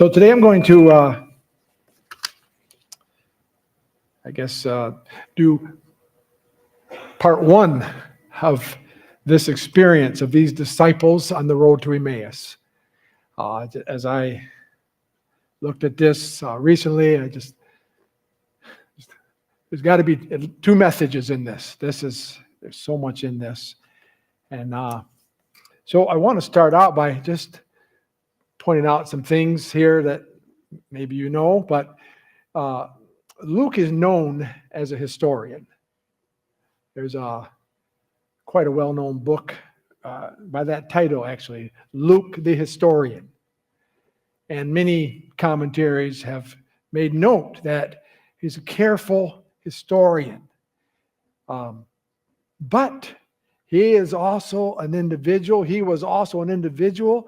So today I'm going to, do part one of this experience of these disciples on the road to Emmaus. As I looked at this recently, there's got to be two messages in this. There's so much in this. And so I want to start out by just pointing out some things here that maybe you know, but Luke is known as a historian. There's quite a well-known book by that title, actually, Luke the Historian. And many commentaries have made note that he's a careful historian. But he is also an individual. He was also an individual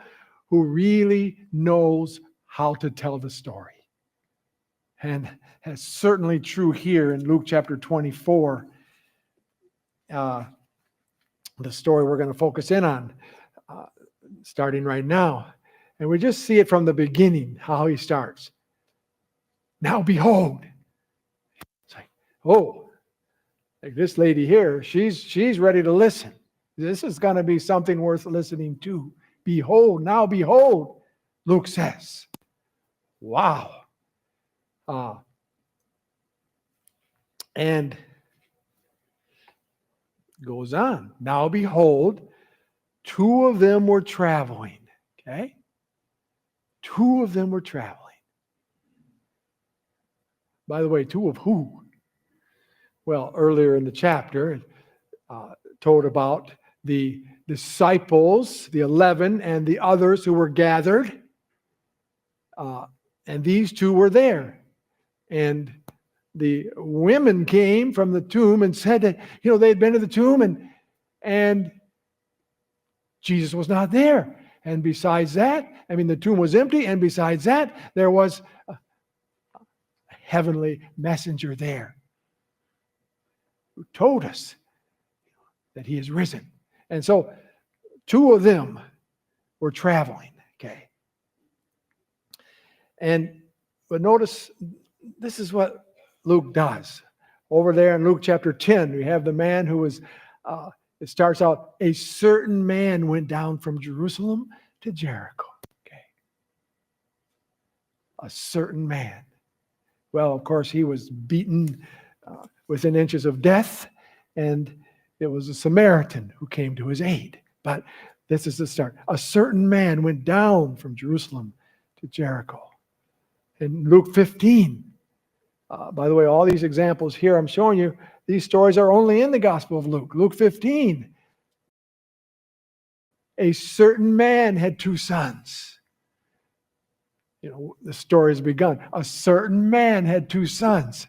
who really knows how to tell the story. And that's certainly true here in Luke chapter 24. The story we're going to focus in on, starting right now. And we just see it from the beginning, how he starts. Now behold. It's like, oh, like this lady here, she's ready to listen. This is going to be something worth listening to. Behold, now behold, Luke says. Wow. And goes on. Now behold, two of them were traveling. Okay? Two of them were traveling. By the way, two of who? Well, earlier in the chapter, told about the disciples, the 11, and the others who were gathered. And these two were there. And the women came from the tomb and said that, they had been to the tomb and Jesus was not there. And besides that, the tomb was empty. And besides that, there was a heavenly messenger there who told us that he is risen. And so two of them were traveling. Okay. But notice, this is what Luke does. Over there in Luke chapter 10, we have the man who was, it starts out, a certain man went down from Jerusalem to Jericho. Okay. A certain man. Well, of course, he was beaten within inches of death, and it was a Samaritan who came to his aid. But this is the start. A certain man went down from Jerusalem to Jericho. In Luke 15, by the way, all these examples here I'm showing you, these stories are only in the Gospel of Luke. Luke 15, a certain man had two sons. The story has begun. A certain man had two sons.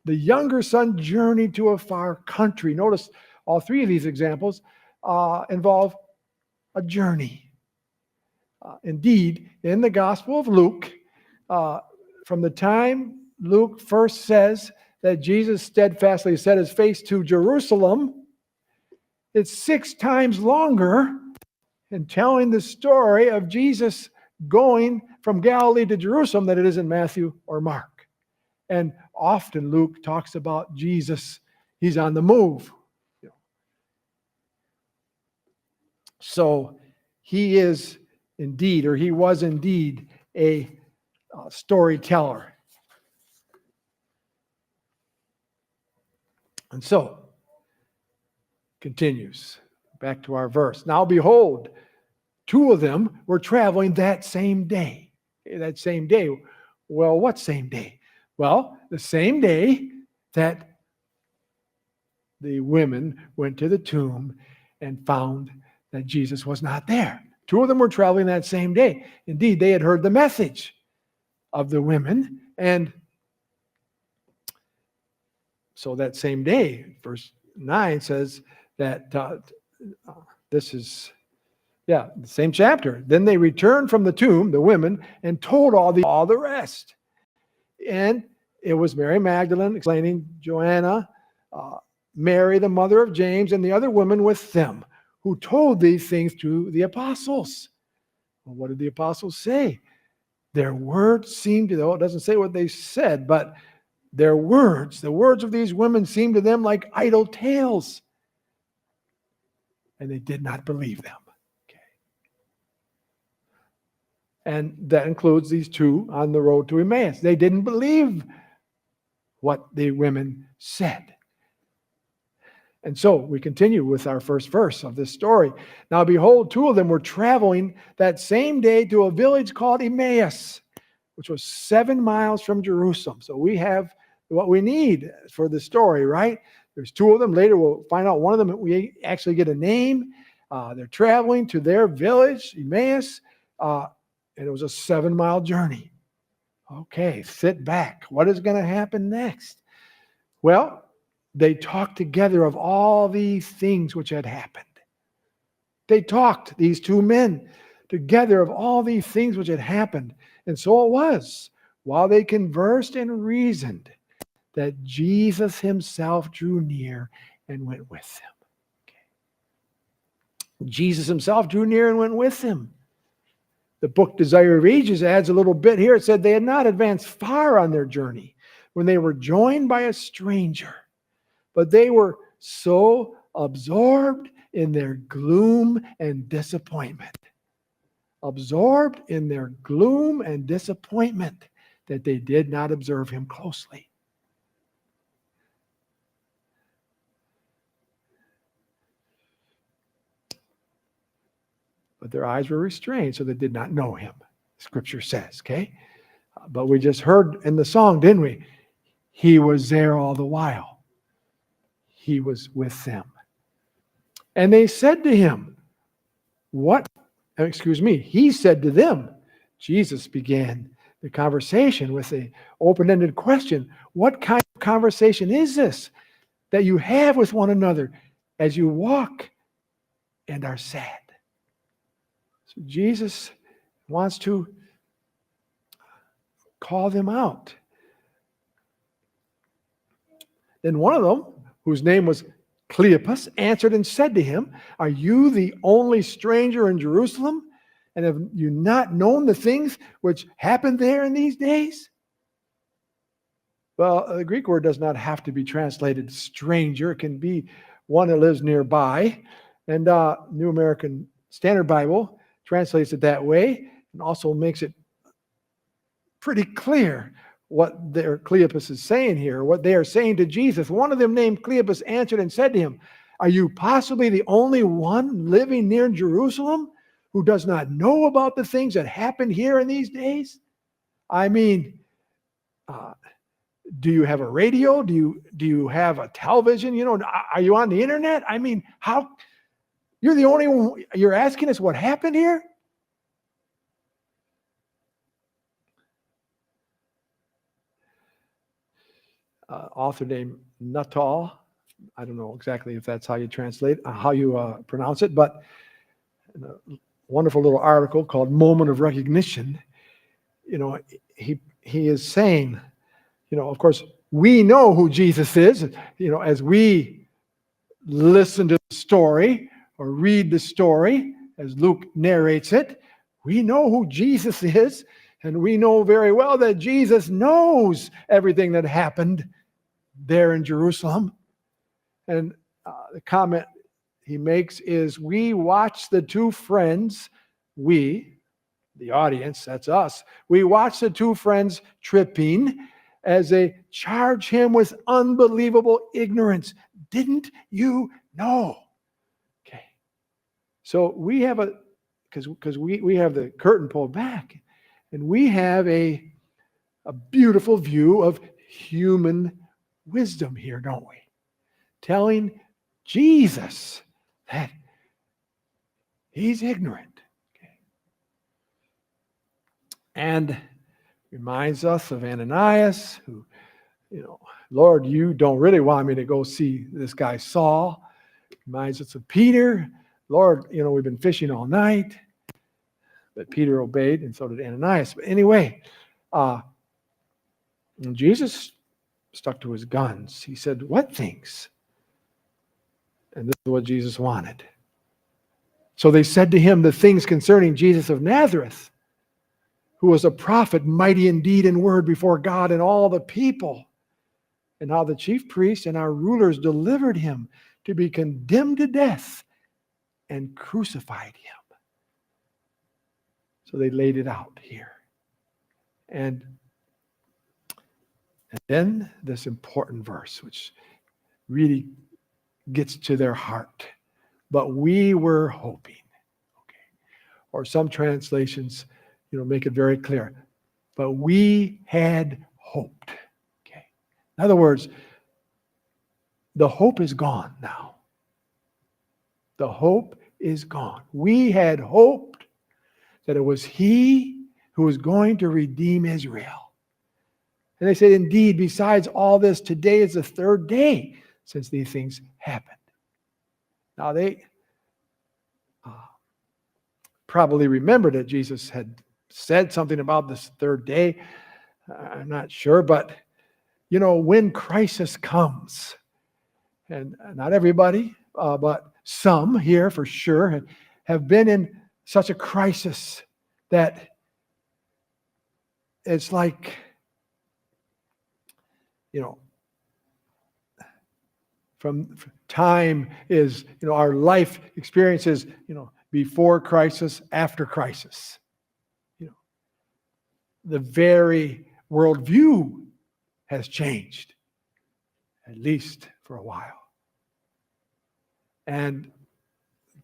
The younger son journeyed to a far country. Notice all three of these examples involve a journey. Indeed, in the Gospel of Luke, from the time Luke first says that Jesus steadfastly set his face to Jerusalem, it's 6 times longer in telling the story of Jesus going from Galilee to Jerusalem than it is in Matthew or Mark. And often Luke talks about Jesus, he's on the move. So he is indeed, or he was indeed, a storyteller. And so, continues, back to our verse. Now behold, two of them were traveling that same day. That same day. Well, what same day? Well, the same day that the women went to the tomb and found that Jesus was not there. Two of them were traveling that same day. Indeed, they had heard the message of the women, and so that same day, verse 9 says that this is, the same chapter. Then they returned from the tomb, the women, and told all the rest. And it was Mary Magdalene, explaining, Joanna, Mary, the mother of James, and the other women with them, who told these things to the apostles. Well, what did the apostles say? Their words seemed to, though it doesn't say what they said, but their words, the words of these women seemed to them like idle tales. And they did not believe them. Okay. And that includes these two on the road to Emmaus. They didn't believe what the women said. And so we continue with our first verse of this story. Now behold, two of them were traveling that same day to a village called Emmaus, which was 7 miles from Jerusalem. So we have what we need for the story, right? There's two of them. Later we'll find out one of them, we actually get a name. They're traveling to their village, Emmaus, and it was a 7-mile journey. Okay, sit back. What is going to happen next? Well, they talked together of all these things which had happened. They talked, these two men, together of all these things which had happened. And so it was, while they conversed and reasoned, that Jesus himself drew near and went with them. Okay. Jesus himself drew near and went with them. The book Desire of Ages adds a little bit here. It said they had not advanced far on their journey when they were joined by a stranger. But they were so absorbed in their gloom and disappointment. Absorbed in their gloom and disappointment that they did not observe him closely. But their eyes were restrained, so they did not know him, Scripture says, okay? But we just heard in the song, didn't we? He was there all the while. He was with them. And they said to him, he said to them, Jesus began the conversation with an open-ended question. What kind of conversation is this that you have with one another as you walk and are sad? So Jesus wants to call them out. Then one of them, whose name was Cleopas, answered and said to him, "Are you the only stranger in Jerusalem? And have you not known the things which happened there in these days?" Well, the Greek word does not have to be translated stranger. It can be one that lives nearby. And New American Standard Bible translates it that way and also makes it pretty clear what Cleopas is saying here, what they are saying to Jesus. One of them named Cleopas answered and said to him, "Are you possibly the only one living near Jerusalem who does not know about the things that happened here in these days?" I mean, do you have a radio? Do you have a television? Are you on the internet? I mean, how? You're the only one. You're asking us what happened here? Author named Nuttall. I don't know exactly if that's how you pronounce it, but a wonderful little article called "Moment of Recognition." He is saying, of course, we know who Jesus is. As we listen to the story or read the story, as Luke narrates it, we know who Jesus is, and we know very well that Jesus knows everything that happened there in Jerusalem. And the comment he makes is, we watch the two friends, we, the audience, that's us, we watch the two friends tripping as they charge him with unbelievable ignorance. Didn't you know? Okay. So we have because we have the curtain pulled back, and we have a beautiful view of human wisdom here, don't we? Telling Jesus that he's ignorant. Okay. And reminds us of Ananias, who, Lord, you don't really want me to go see this guy Saul. Reminds us of Peter. Lord, we've been fishing all night. But Peter obeyed, and so did Ananias. But anyway, Jesus stuck to his guns. He said, "What things?" And this is what Jesus wanted. So they said to him the things concerning Jesus of Nazareth, who was a prophet, mighty in deed and word before God and all the people, and how the chief priests and our rulers delivered him to be condemned to death and crucified him. So they laid it out here. And then this important verse, which really gets to their heart. But we were hoping. Okay. Or some translations, make it very clear. But we had hoped. Okay. In other words, the hope is gone now. The hope is gone. We had hoped that it was he who was going to redeem Israel. And they said, indeed, besides all this, today is the third day since these things happened. Now, they probably remembered that Jesus had said something about this third day. I'm not sure, but, when crisis comes, and not everybody, but some here for sure have been in such a crisis that it's like, from time is, our life experiences, before crisis, after crisis. The very worldview has changed, at least for a while. And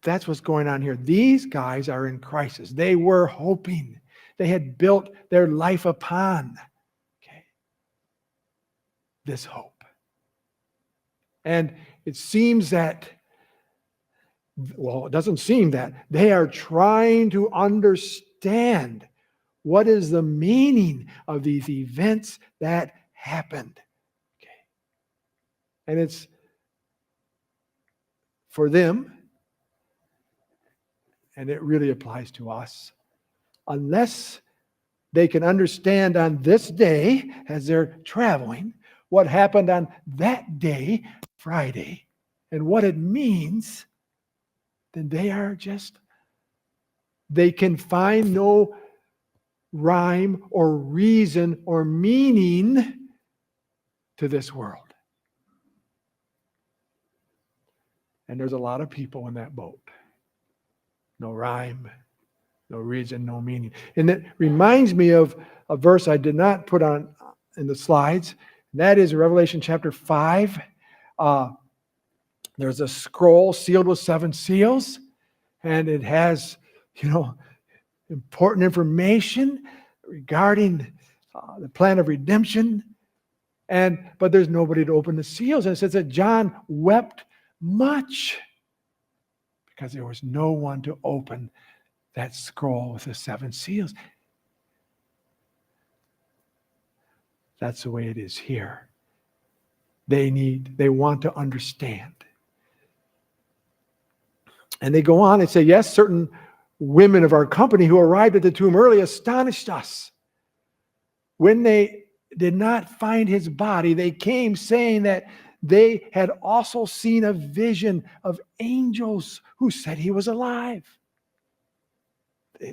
that's what's going on here. These guys are in crisis. They were hoping. They had built their life upon this hope. And it seems that, it doesn't seem that, they are trying to understand what is the meaning of these events that happened. Okay. And it's for them, and it really applies to us, unless they can understand on this day as they're traveling what happened on that day, Friday, and what it means, then they can find no rhyme or reason or meaning to this world. And there's a lot of people in that boat. No rhyme, no reason, no meaning. And it reminds me of a verse I did not put on in the slides. And that is Revelation chapter 5. There's a scroll sealed with 7 seals. And it has, important information regarding the plan of redemption. But there's nobody to open the seals. And it says that John wept much because there was no one to open that scroll with the 7 seals. That's the way it is here. They want to understand. And they go on and say, yes, certain women of our company who arrived at the tomb early astonished us. When they did not find his body, they came saying that they had also seen a vision of angels who said he was alive.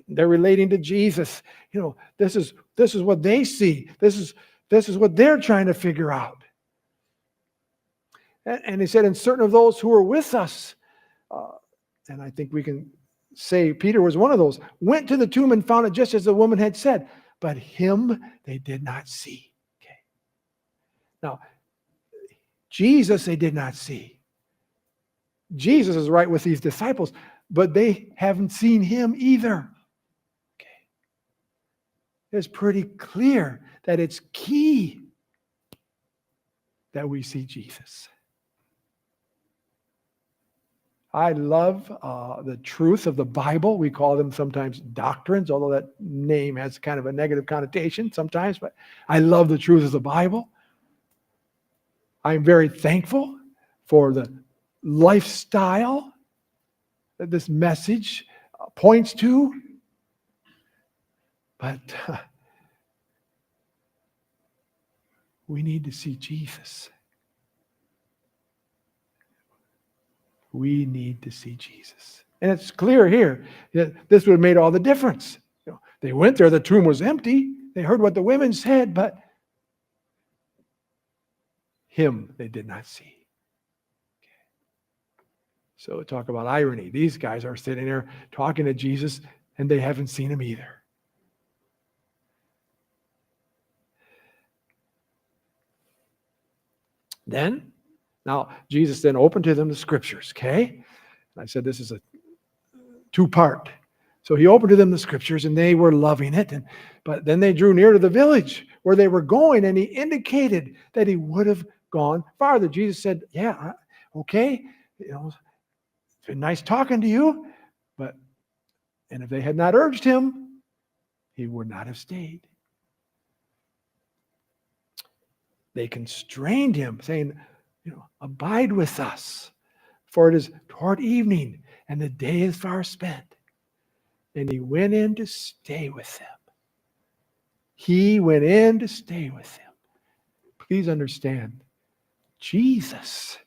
They're relating to Jesus. This is what they see. This is what they're trying to figure out. And he said, and certain of those who were with us, and I think we can say Peter was one of those, went to the tomb and found it just as the woman had said, but him they did not see. Okay. Now, Jesus they did not see. Jesus is right with these disciples, but they haven't seen him either. Okay. It's pretty clear that it's key that we see Jesus. I love the truth of the Bible. We call them sometimes doctrines, although that name has kind of a negative connotation sometimes, but I love the truth of the Bible. I'm very thankful for the lifestyle that this message points to. But we need to see Jesus. We need to see Jesus. And it's clear here that this would have made all the difference. They went there, the tomb was empty. They heard what the women said, but him they did not see. So talk about irony. These guys are sitting there talking to Jesus, and they haven't seen him either. Now, Jesus then opened to them the scriptures, okay? I said this is a two-part. So he opened to them the scriptures, and they were loving it. But then they drew near to the village where they were going, and he indicated that he would have gone farther. Jesus said, yeah, okay, it's been nice talking to you. And if they had not urged him, he would not have stayed. They constrained him, saying, abide with us, for it is toward evening, and the day is far spent. And he went in to stay with them. He went in to stay with them. Please understand, Jesus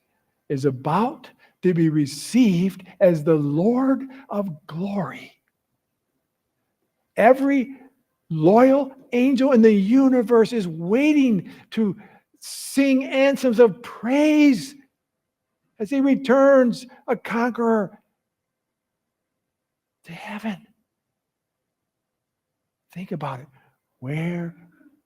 is about to be received as the Lord of glory. Every loyal angel in the universe is waiting to sing anthems of praise as he returns a conqueror to heaven. Think about it. Where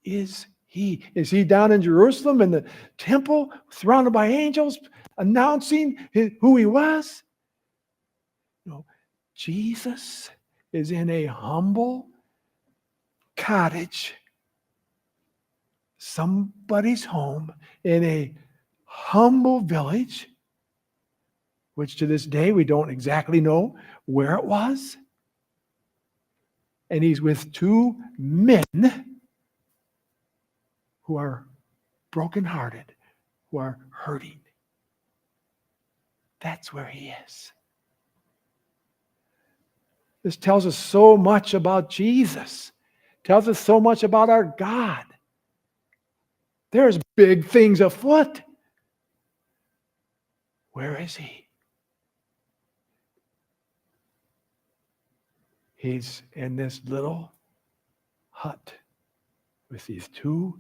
is he? Is he down in Jerusalem in the temple, surrounded by angels, announcing who he was? No, Jesus is in a humble cottage, somebody's home, in a humble village, which to this day we don't exactly know where it was. And he's with two men who are brokenhearted, who are hurting. That's where he is. This tells us so much about Jesus. Tells us so much about our God. There's big things afoot. Where is he? He's in this little hut with these two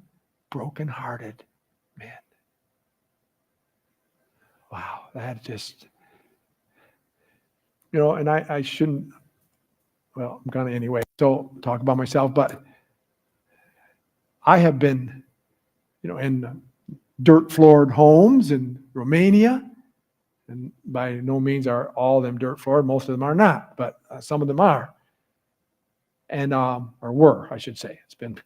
broken-hearted men. Wow, that just, and I shouldn't, well, I'm going to anyway, so talk about myself, but I have been, in dirt-floored homes in Romania, and by no means are all of them dirt-floored, most of them are not, but some of them are. And or were, I should say. It's been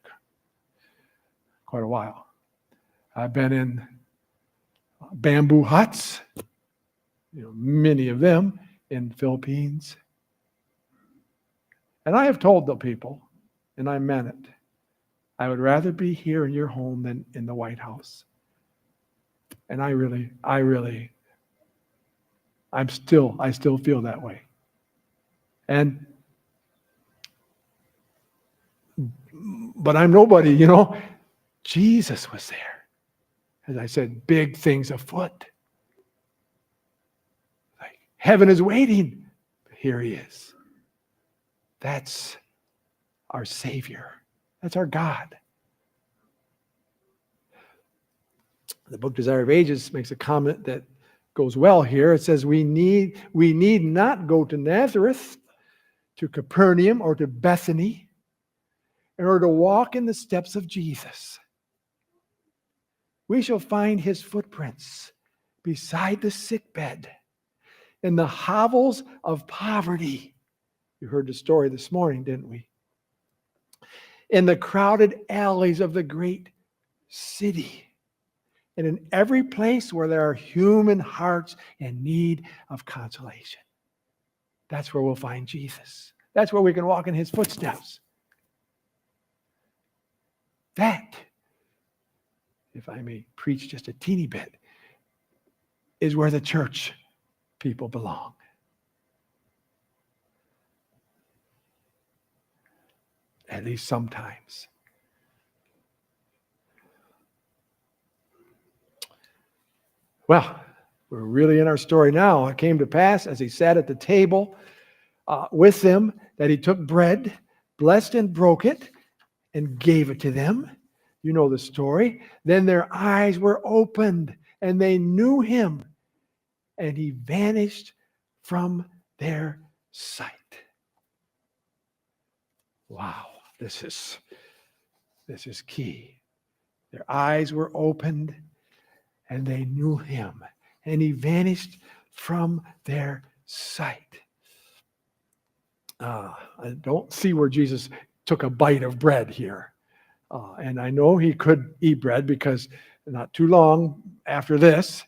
quite a while. I've been in bamboo huts, many of them in the Philippines. And I have told the people, and I meant it, I would rather be here in your home than in the White House. And I still feel that way. But I'm nobody, Jesus was there. As I said, big things afoot. Like heaven is waiting. But here he is. That's our Savior. That's our God. The book Desire of Ages makes a comment that goes well here. It says, we need not go to Nazareth, to Capernaum, or to Bethany in order to walk in the steps of Jesus. We shall find his footprints beside the sickbed, in the hovels of poverty. You heard the story this morning, didn't we? In the crowded alleys of the great city, and in every place where there are human hearts in need of consolation. That's where we'll find Jesus. That's where we can walk in his footsteps. That, if I may preach just a teeny bit, is where the church people belong. At least sometimes. Well, we're really in our story now. It came to pass as he sat at the table with them that he took bread, blessed and broke it and gave it to them. You know the story. Then their eyes were opened and they knew him, and he vanished from their sight. Wow, this is key. Their eyes were opened and they knew him, and he vanished from their sight. I don't see where Jesus took a bite of bread here. And I know he could eat bread because not too long after this,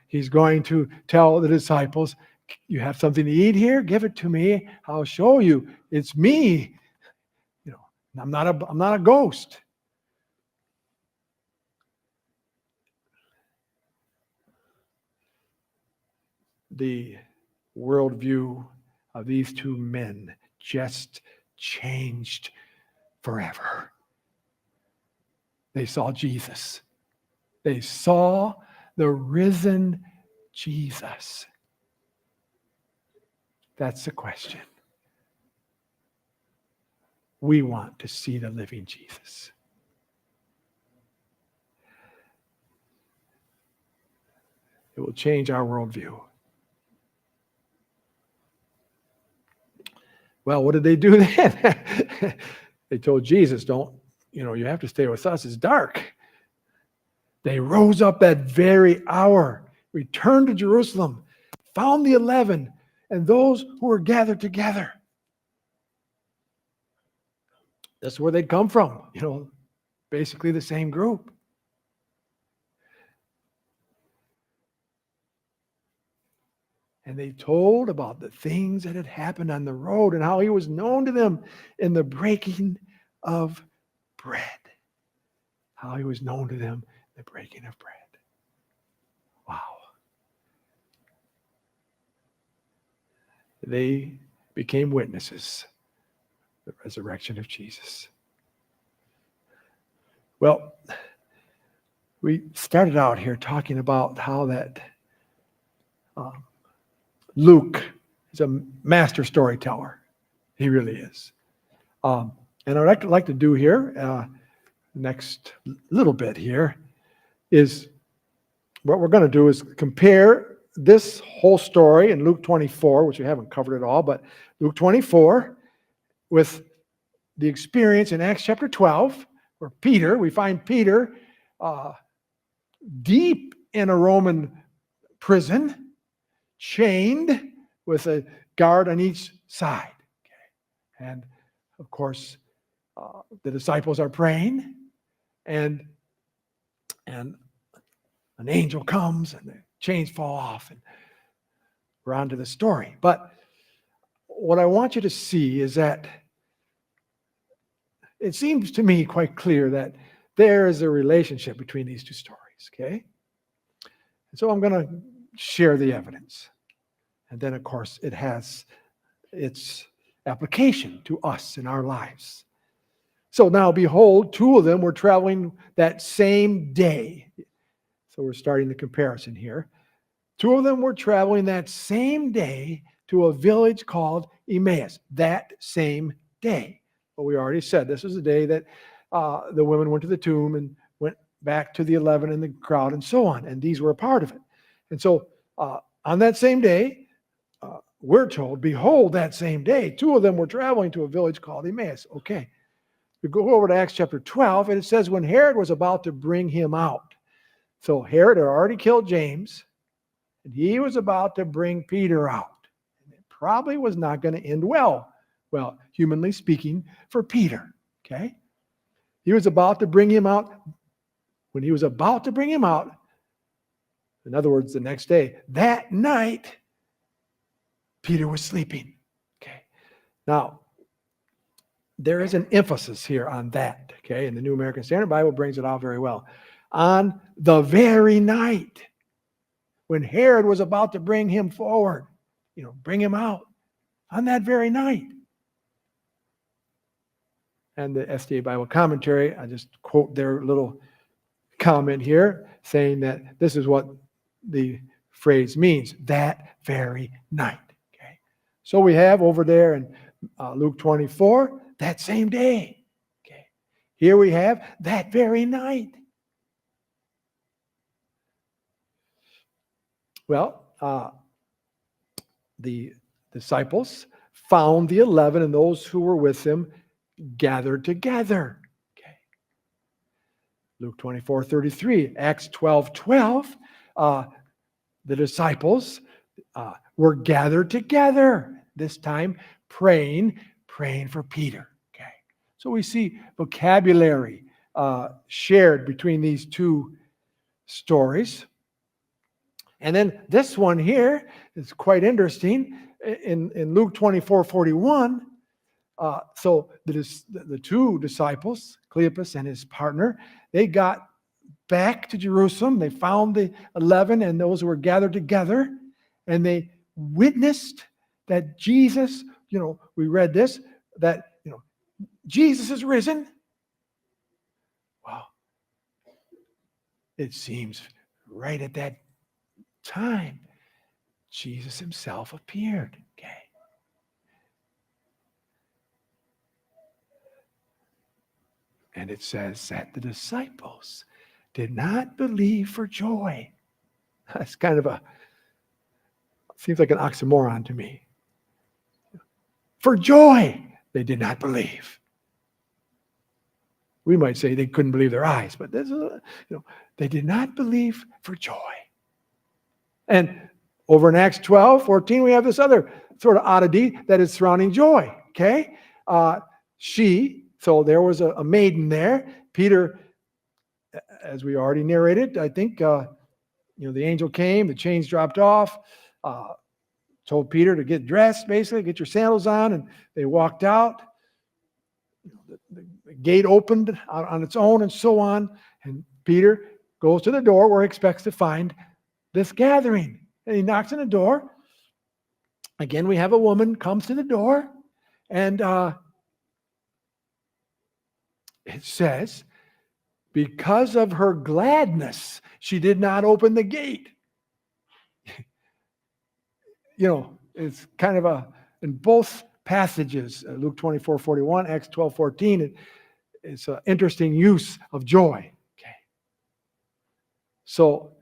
he's going to tell the disciples, you have something to eat here? Give it to me. I'll show you. It's me. You know, I'm not a ghost. The worldview of these two men just changed forever. They saw Jesus. They saw the risen Jesus. That's the question. We want to see the living Jesus. It will change our worldview. Well, what did they do then? They told Jesus, you have to stay with us. It's dark. They rose up that very hour, returned to Jerusalem, found the 11 and those who were gathered together. That's where they'd come from, basically the same group. And they told about the things that had happened on the road and how he was known to them in the breaking of bread. How he was known to them in the breaking of bread. Wow. They became witnesses of the resurrection of Jesus. Well, we started out here talking about how that Luke is a master storyteller. He really is. And I'd like to do here, next little bit here, is what we're going to do is compare this whole story in Luke 24, which we haven't covered at all, but Luke 24 with the experience in Acts chapter 12, where we find Peter deep in a Roman prison, chained with a guard on each side. Okay. And of course, the disciples are praying, and an angel comes and the chains fall off, and we're on to the story. But what I want you to see is that it seems to me quite clear that there is a relationship between these two stories, okay? And so I'm going to share the evidence. And then, of course, it has its application to us in our lives. So now, behold, two of them were traveling that same day. So we're starting the comparison here. Two of them were traveling that same day to a village called Emmaus, that same day. But we already said this was the day that the women went to the tomb and went back to the 11 in the crowd and so on. And these were a part of it. And so on that same day, we're told, behold, that same day, two of them were traveling to a village called Emmaus. Okay. We go over to Acts chapter 12, and it says when Herod was about to bring him out. So Herod had already killed James, and he was about to bring Peter out. And it probably was not going to end well, humanly speaking, for Peter. Okay? He was about to bring him out. When he was about to bring him out, in other words, the next day, that night, Peter was sleeping. Okay. Now, there is an emphasis here on that. Okay. And the New American Standard Bible brings it out very well. On the very night when Herod was about to bring him forward, bring him out, on that very night. And the SDA Bible commentary, I just quote their little comment here, saying that this is what the phrase means, that very night. Okay. So we have over there in Luke 24, that same day. Okay. Here we have that very night. Well, the disciples found the 11 and those who were with them gathered together. Okay. Luke 24:33, Acts 12:12, the disciples were gathered together, this time praying for Peter. Okay. So we see vocabulary shared between these two stories. And then this one here is quite interesting. In Luke 24:41, so the two disciples, Cleopas and his partner, they got back to Jerusalem. They found the 11 and those who were gathered together, and they witnessed that Jesus, we read this, that, Jesus is risen. Wow. It seems right at that time, Jesus himself appeared. Okay. And it says that the disciples did not believe for joy. That's kind of seems like an oxymoron to me. For joy, they did not believe. We might say they couldn't believe their eyes, but this is, they did not believe for joy. And over in Acts 12:14, we have this other sort of oddity that is surrounding joy. Okay, so there was a maiden there. Peter, as we already narrated, I think, the angel came, the chains dropped off, told Peter to get dressed, basically, get your sandals on, and they walked out. The gate opened on its own and so on, and Peter goes to the door where he expects to find this gathering. And he knocks on the door. Again, we have a woman comes to the door, and it says, because of her gladness, she did not open the gate. It's kind of in both passages, Luke 24:41, Acts 12:14, it's an interesting use of joy. Okay. So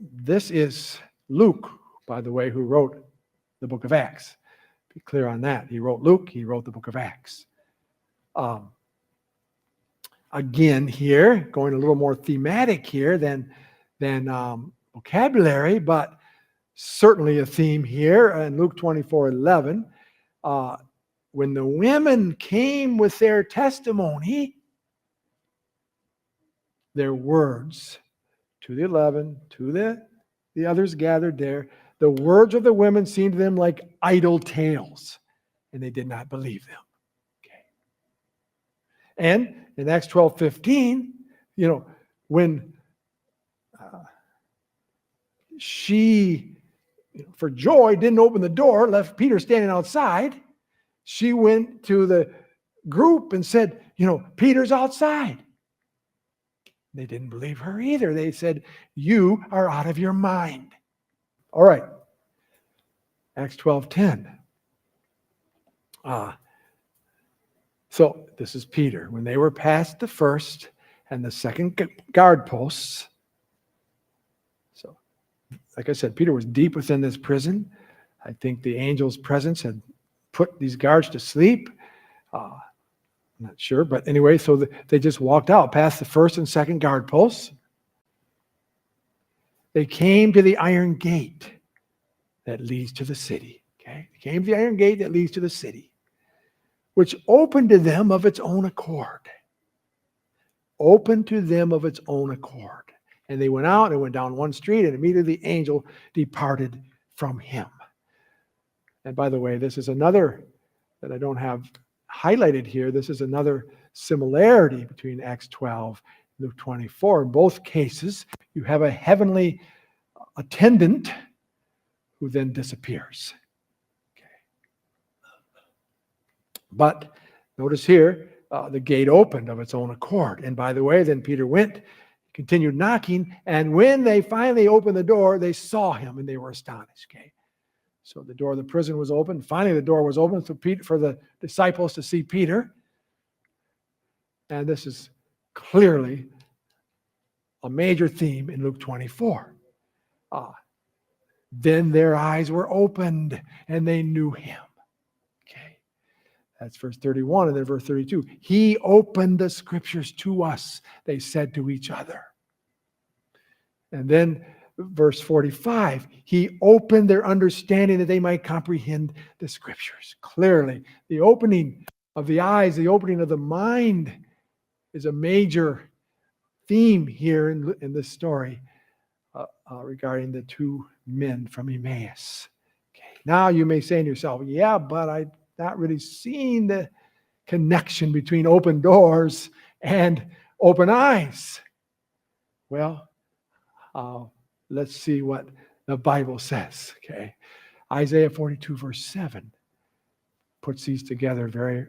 this is Luke, by the way, who wrote the book of Acts. Be clear on that. He wrote Luke, he wrote the book of Acts. Again here, going a little more thematic here than vocabulary, but certainly a theme here in Luke 24:11. When the women came with their testimony, their words to the 11, to the others gathered there, the words of the women seemed to them like idle tales, and they did not believe them. Okay. And in Acts 12:15, when she, for joy, didn't open the door, left Peter standing outside, she went to the group and said, Peter's outside. They didn't believe her either. They said, you are out of your mind. All right. Acts 12:10. So this is Peter. When they were past the first and the second guard posts, so like I said, Peter was deep within this prison. I think the angel's presence had put these guards to sleep. I'm not sure, but anyway, so they just walked out past the first and second guard posts. They came to the iron gate that leads to the city. Okay, they came to the iron gate that leads to the city, which opened to them of its own accord. Opened to them of its own accord. And they went out and went down one street, and immediately the angel departed from him. And by the way, this is another that I don't have highlighted here. This is another similarity between Acts 12 and Luke 24. In both cases, you have a heavenly attendant who then disappears. Okay. But notice here, the gate opened of its own accord. And by the way, then Peter went, continued knocking, and when they finally opened the door, they saw him and they were astonished. Okay. So the door of the prison was open. Finally, the door was open for the disciples to see Peter. And this is clearly a major theme in Luke 24. Then their eyes were opened and they knew him. Okay. That's verse 31, and then verse 32. He opened the scriptures to us, they said to each other. And then verse 45, he opened their understanding that they might comprehend the scriptures. Clearly, the opening of the eyes, the opening of the mind is a major theme here in this story regarding the two men from Emmaus. Okay. Now you may say to yourself, yeah, but I've not really seen the connection between open doors and open eyes. Well, let's see what the Bible says. Okay, Isaiah 42 verse 7 puts these together very,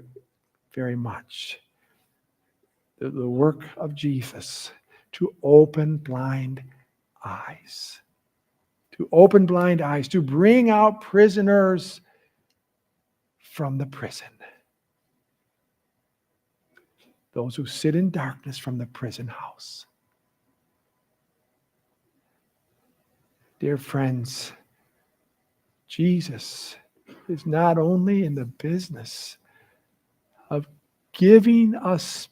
very much. The work of Jesus to open blind eyes. To open blind eyes, to bring out prisoners from the prison. Those who sit in darkness from the prison house. Dear friends, Jesus is not only in the business of giving us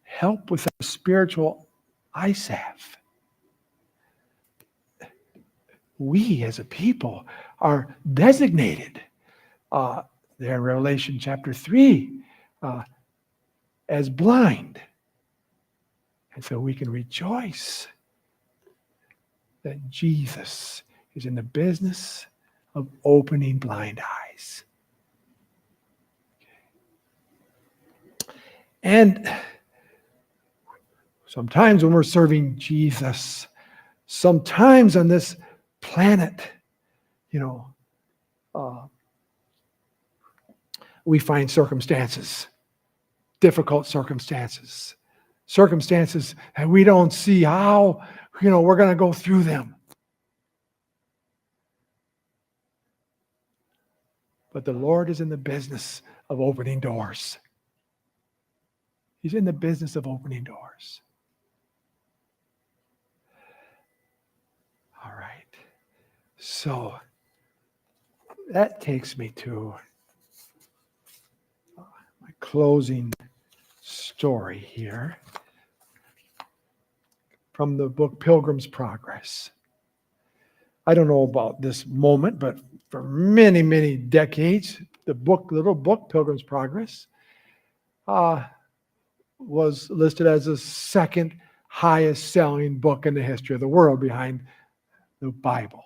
help with our spiritual eye salve. We as a people are designated there in Revelation chapter 3 as blind. And so we can rejoice that Jesus is in the business of opening blind eyes. And sometimes when we're serving Jesus, sometimes on this planet, we find difficult circumstances and we don't see how, we're going to go through them. But the Lord is in the business of opening doors. He's in the business of opening doors. All right. So that takes me to my closing story here from the book Pilgrim's Progress. I don't know about this moment, but for many, many decades, the little book Pilgrim's Progress was listed as the second highest selling book in the history of the world behind the Bible.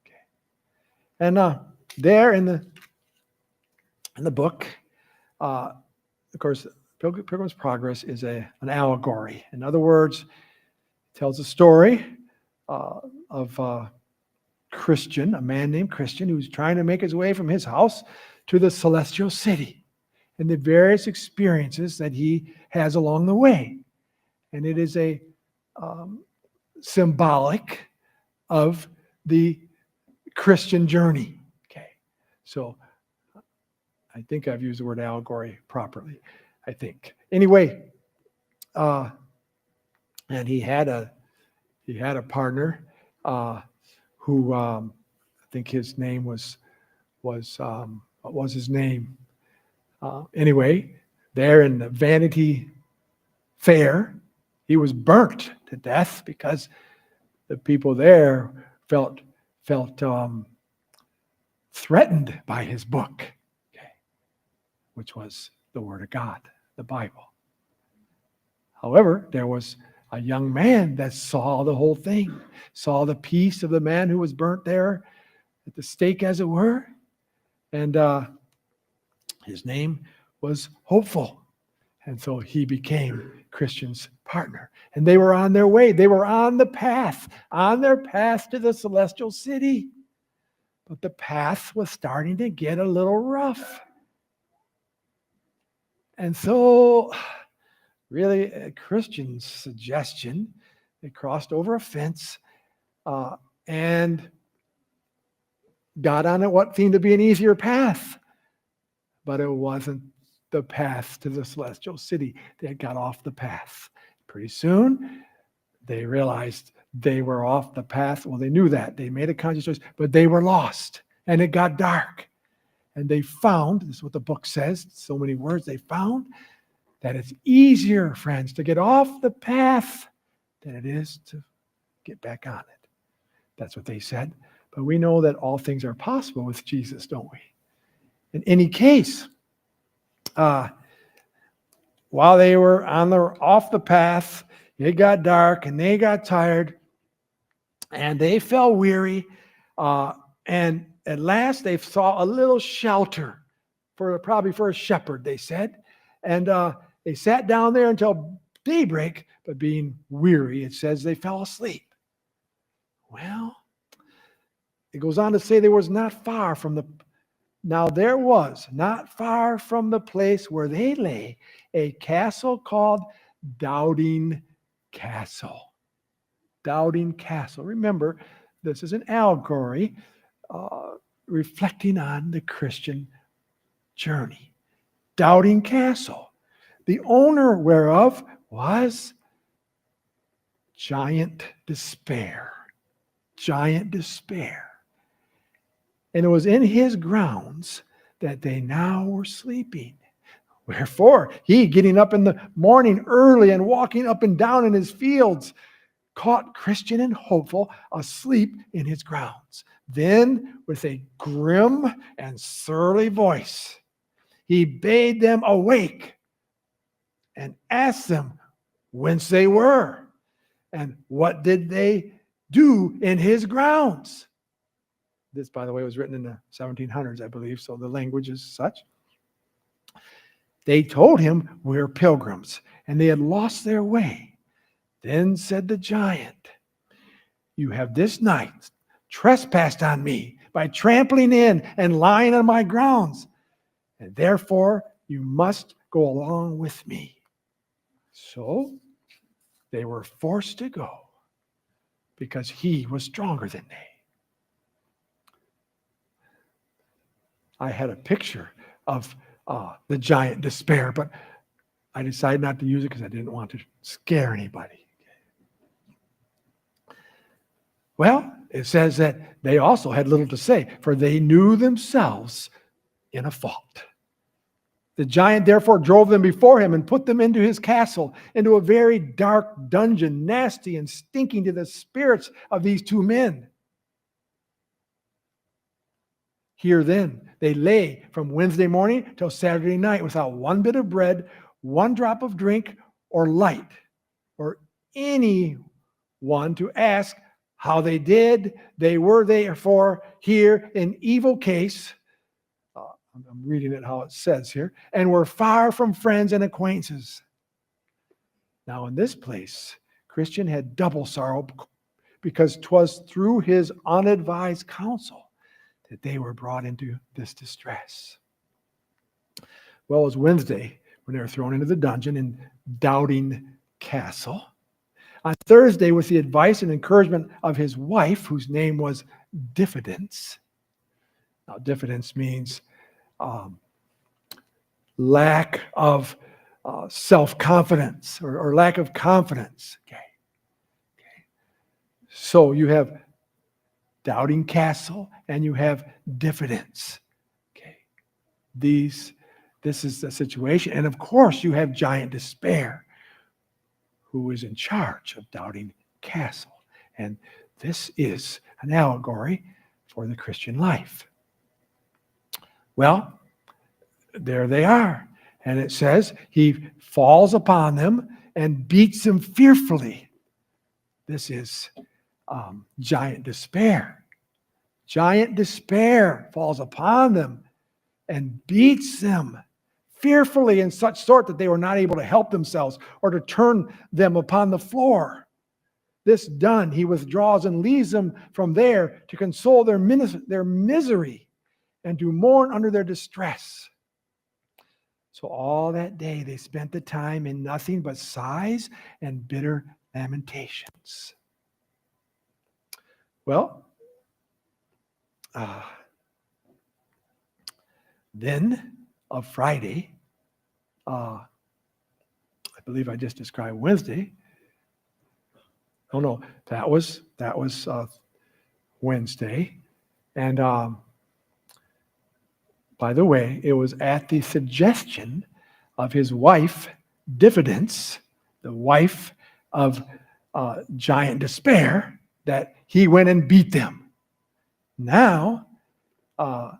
Okay. And there in the book, of course, Pilgrim's Progress is an allegory. In other words, it tells a story of a man named Christian, who's trying to make his way from his house to the celestial city and the various experiences that he has along the way. And it is a symbolic of the Christian journey. Okay, so I think I've used the word allegory properly. I think. Anyway, and he had a partner who I think his name was what was his name? Anyway, there in the Vanity Fair, he was burnt to death because the people there felt threatened by his book, okay, which was the Word of God, the Bible. However, there was a young man that saw the whole thing, saw the piece of the man who was burnt there at the stake, as it were, and his name was Hopeful. And so he became Christian's partner. And they were on their way. They were on their path to the celestial city. But the path was starting to get a little rough. And so, really, a Christian's suggestion, they crossed over a fence, and got on what seemed to be an easier path, but it wasn't the path to the celestial city. They had got off the path. Pretty soon, they realized they were off the path. Well, they knew that. They made a conscious choice, but they were lost, and it got dark. And they found, this is what the book says, so many words, they found that it's easier, friends, to get off the path than it is to get back on it. That's what they said. But we know that all things are possible with Jesus, don't we? In any case, while they were off the path, it got dark and they got tired and they fell weary. And at last they saw a little shelter probably for a shepherd, they said. And they sat down there until daybreak, but being weary, it says they fell asleep. Well, it goes on to say there was not far from the place where they lay a castle called Doubting Castle. Doubting Castle. Remember, this is an allegory reflecting on the Christian journey. Doubting Castle. The owner whereof was Giant Despair. Giant Despair. And it was in his grounds that they now were sleeping. Wherefore, he, getting up in the morning early and walking up and down in his fields, caught Christian and Hopeful asleep in his grounds. Then, with a grim and surly voice, he bade them awake and asked them whence they were and what did they do in his grounds. This, by the way, was written in the 1700s, I believe, so the language is such. They told him, we're pilgrims, and they had lost their way. Then said the giant, you have this night trespassed on me by trampling in and lying on my grounds, and therefore you must go along with me. So they were forced to go because he was stronger than they. I had a picture of the Giant Despair, but I decided not to use it because I didn't want to scare anybody. Well, it says that they also had little to say, for they knew themselves in a fault. The giant therefore drove them before him and put them into his castle, into a very dark dungeon, nasty and stinking to the spirits of these two men. Here then they lay from Wednesday morning till Saturday night without one bit of bread, one drop of drink, or light, or any one to ask how they did. They were therefore here in evil case. I'm reading it how it says here, and were far from friends and acquaintances. Now in this place, Christian had double sorrow because 'twas through his unadvised counsel that they were brought into this distress. Well, it was Wednesday when they were thrown into the dungeon in Doubting Castle. On Thursday, with the advice and encouragement of his wife, whose name was Diffidence. Now, diffidence means lack of self-confidence or lack of confidence. Okay. So you have Doubting Castle and you have Diffidence. Okay. This is the situation. And of course, you have Giant Despair, who is in charge of Doubting Castle. And this is an allegory for the Christian life. Well, there they are. And it says he falls upon them and beats them fearfully. This is Giant Despair. Giant Despair falls upon them and beats them fearfully in such sort that they were not able to help themselves or to turn them upon the floor. This done, he withdraws and leaves them from there to console their misery and to mourn under their distress. So all that day they spent the time in nothing but sighs and bitter lamentations. Well, Then of Friday, I believe I just described Wednesday. Oh no, that was Wednesday. And by the way, it was at the suggestion of his wife, Diffidence, the wife of Giant Despair, that he went and beat them. Now, on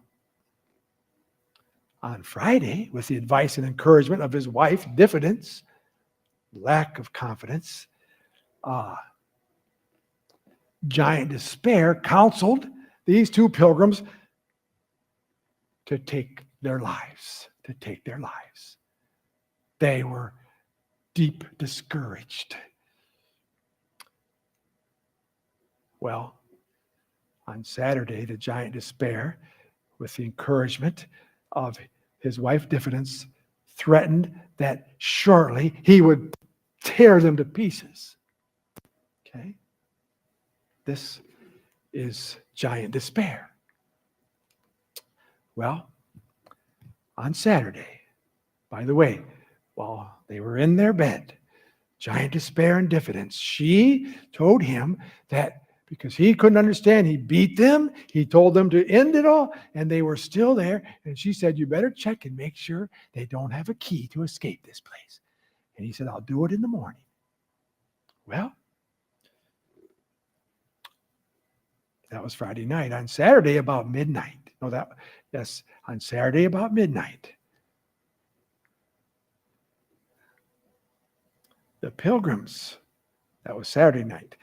Friday, with the advice and encouragement of his wife, Diffidence, lack of confidence, Giant Despair counseled these two pilgrims to take their lives. They were deep discouraged. Well, on Saturday, the Giant Despair, with the encouragement of his wife Diffidence, threatened that shortly he would tear them to pieces. Okay? This is Giant Despair. Well, on Saturday, by the way, while they were in their bed, Giant Despair and Diffidence, she told him that because he couldn't understand, he beat them, he told them to end it all, and they were still there. And she said, you better check and make sure they don't have a key to escape this place. And he said, I'll do it in the morning. Well, that was Friday night. On Saturday about midnight. On Saturday about midnight. The pilgrims, that was Saturday night.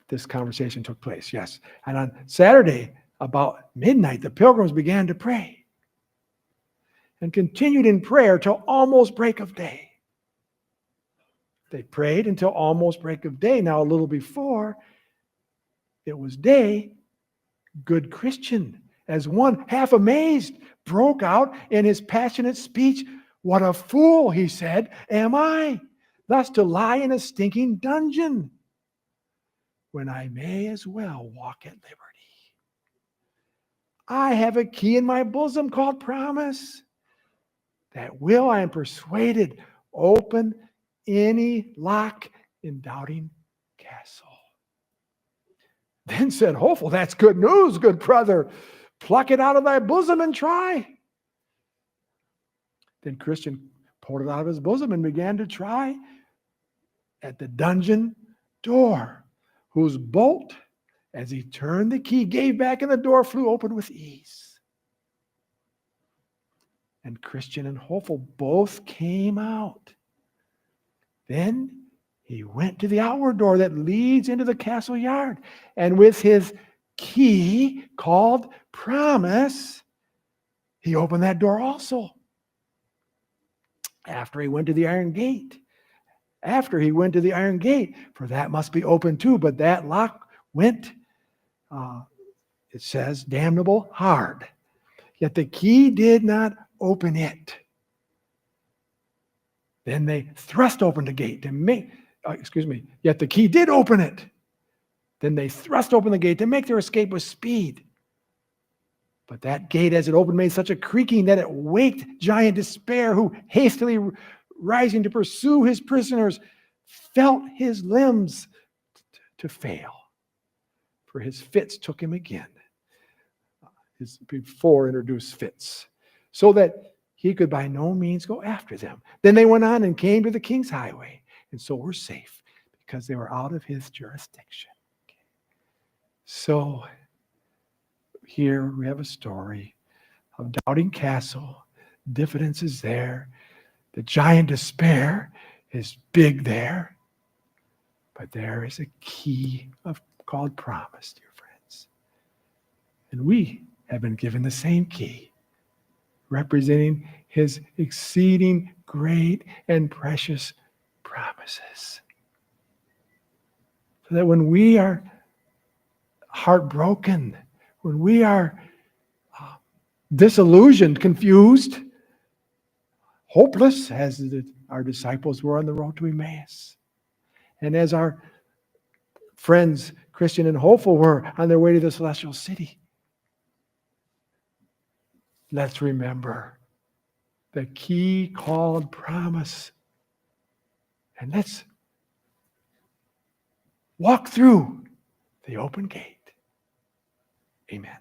This conversation took place, yes. And on Saturday, about midnight, the pilgrims began to pray and continued in prayer till almost break of day. They prayed until almost break of day. Now, a little before it was day, good Christian, as one half amazed, broke out in his passionate speech, what a fool, he said, am I, thus to lie in a stinking dungeon, when I may as well walk at liberty. I have a key in my bosom called promise that will, I am persuaded, open any lock in Doubting Castle. Then said Hopeful, that's good news, good brother. Pluck it out of thy bosom and try. Then Christian pulled it out of his bosom and began to try at the dungeon door, whose bolt, as he turned the key, gave back, and the door flew open with ease. And Christian and Hopeful both came out. Then he went to the outward door that leads into the castle yard, and with his key, called Promise, he opened that door also. After he went to the iron gate, for that must be open too, but that lock went, it says, damnable hard. Yet the key did not open it. Then they thrust open the gate to make, yet the key did open it. Then they thrust open the gate to make their escape with speed. But that gate, as it opened, made such a creaking that it waked Giant Despair, who, hastily rising to pursue his prisoners, felt his limbs to fail, for his fits took him again, his before introduced fits, so that he could by no means go after them. Then they went on and came to the king's highway, and so were safe, because they were out of his jurisdiction. So here we have a story of Doubting Castle. Diffidence is there. The Giant Despair is big there. But there is a key called Promise, dear friends. And we have been given the same key, representing his exceeding great and precious promises. So that when we are heartbroken, when we are disillusioned, confused, hopeless, as our disciples were on the road to Emmaus, and as our friends, Christian and Hopeful, were on their way to the celestial city, let's remember the key called promise. And let's walk through the open gate. Amen.